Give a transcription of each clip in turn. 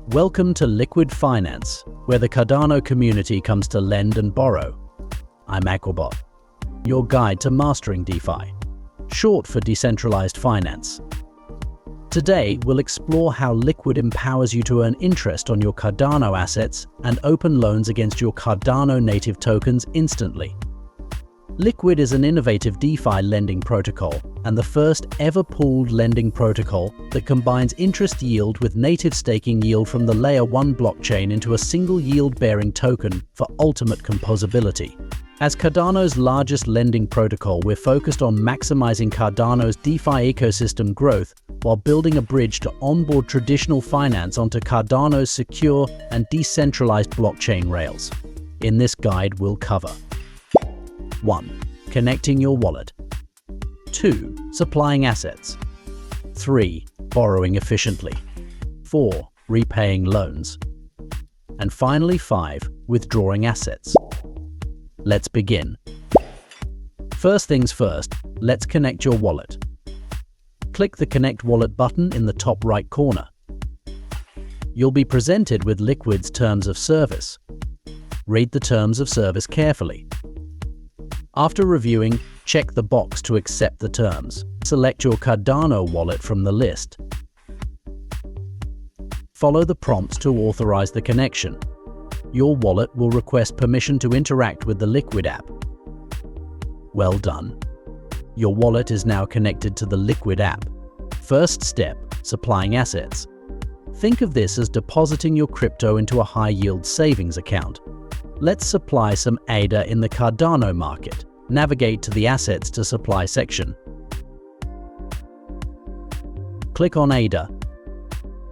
Welcome to Liqwid Finance, where the Cardano community comes to lend and borrow. I'm Aquabot, your guide to mastering DeFi, short for decentralized finance. Today, we'll explore how Liqwid empowers you to earn interest on your Cardano assets and open loans against your Cardano native tokens instantly. Liqwid is an innovative DeFi lending protocol and the first ever pooled lending protocol that combines interest yield with native staking yield from the Layer 1 blockchain into a single yield-bearing token for ultimate composability. As Cardano's largest lending protocol, we're focused on maximizing Cardano's DeFi ecosystem growth while building a bridge to onboard traditional finance onto Cardano's secure and decentralized blockchain rails. In this guide, we'll cover 1. Connecting your wallet. 2. Supplying assets. 3. Borrowing efficiently. 4. Repaying loans. And finally 5. Withdrawing assets. Let's begin. First things first, let's connect your wallet. Click the Connect Wallet button in the top right corner. You'll be presented with Liqwid's Terms of Service. Read the Terms of Service carefully. After reviewing, check the box to accept the terms. Select your Cardano wallet from the list. Follow the prompts to authorize the connection. Your wallet will request permission to interact with the Liqwid app. Well done. Your wallet is now connected to the Liqwid app. First step, supplying assets. Think of this as depositing your crypto into a high-yield savings account. Let's supply some ADA in the Cardano market. Navigate to the Assets to Supply section. Click on ADA.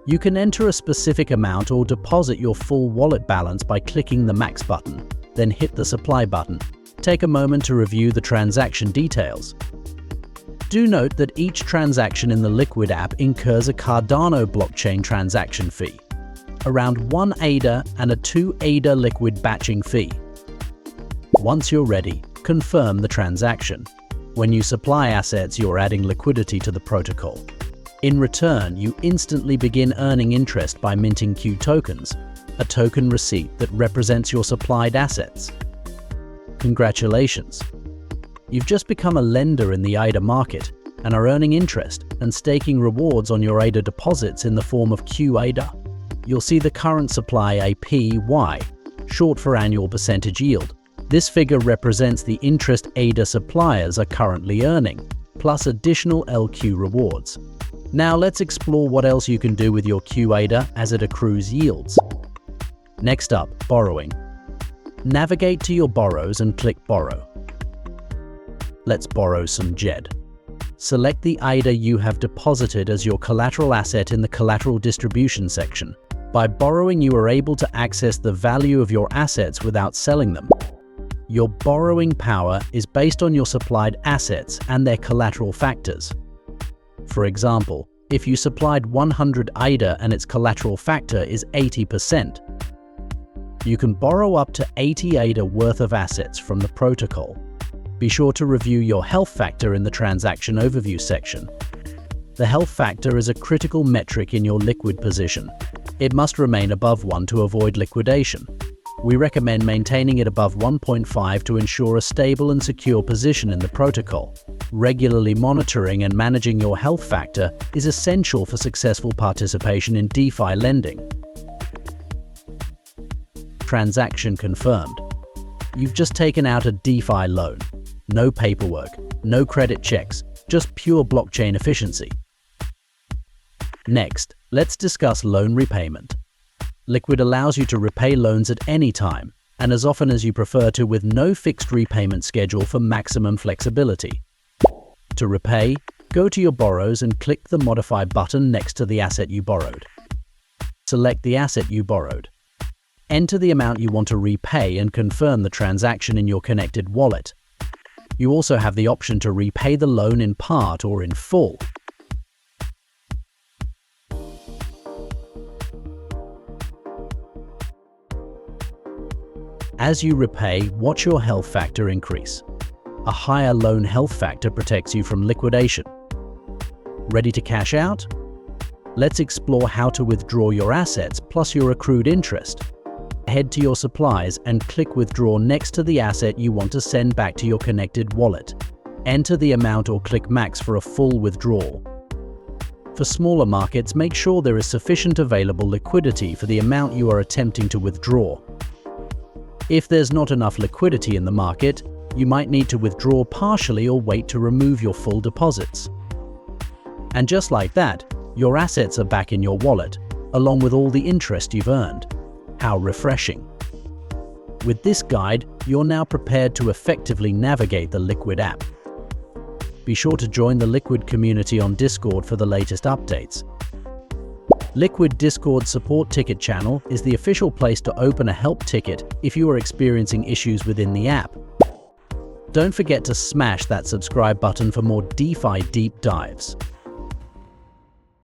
You can enter a specific amount or deposit your full wallet balance by clicking the Max button, then hit the Supply button. Take a moment to review the transaction details. Do note that each transaction in the Liqwid app incurs a Cardano blockchain transaction fee, around 1 ADA and a 2 ADA Liqwid batching fee. Once you're ready, confirm the transaction. When you supply assets, you're adding liquidity to the protocol. In return, you instantly begin earning interest by minting Q tokens, a token receipt that represents your supplied assets. Congratulations! You've just become a lender in the ADA market and are earning interest and staking rewards on your ADA deposits in the form of QADA. You'll see the current supply APY, short for annual percentage yield. This figure represents the interest ADA suppliers are currently earning, plus additional LQ rewards. Now let's explore what else you can do with your QADA as it accrues yields. Next up, borrowing. Navigate to your borrows and click Borrow. Let's borrow some JED. Select the ADA you have deposited as your collateral asset in the Collateral Distribution section. By borrowing, you are able to access the value of your assets without selling them. Your borrowing power is based on your supplied assets and their collateral factors. For example, if you supplied 100 ADA and its collateral factor is 80%, you can borrow up to 80 ADA worth of assets from the protocol. Be sure to review your health factor in the Transaction Overview section. The health factor is a critical metric in your Liqwid position. It must remain above 1 to avoid liquidation. We recommend maintaining it above 1.5 to ensure a stable and secure position in the protocol. Regularly monitoring and managing your health factor is essential for successful participation in DeFi lending. Transaction confirmed. You've just taken out a DeFi loan. No paperwork, no credit checks, just pure blockchain efficiency. Next, let's discuss loan repayment. Liqwid allows you to repay loans at any time and as often as you prefer to, with no fixed repayment schedule for maximum flexibility. To repay, go to your borrows and click the Modify button next to the asset you borrowed. Select the asset you borrowed. Enter the amount you want to repay and confirm the transaction in your connected wallet. You also have the option to repay the loan in part or in full. As you repay, watch your health factor increase. A higher loan health factor protects you from liquidation. Ready to cash out? Let's explore how to withdraw your assets plus your accrued interest. Head to your supplies and click Withdraw next to the asset you want to send back to your connected wallet. Enter the amount or click Max for a full withdrawal. For smaller markets, make sure there is sufficient available liquidity for the amount you are attempting to withdraw. If there's not enough liquidity in the market, you might need to withdraw partially or wait to remove your full deposits. And just like that, your assets are back in your wallet, along with all the interest you've earned. How refreshing. With this guide, you're now prepared to effectively navigate the Liqwid app. Be sure to join the Liqwid community on Discord for the latest updates. Liqwid Discord support ticket channel is the official place to open a help ticket if you are experiencing issues within the app. Don't forget to smash that subscribe button for more DeFi deep dives.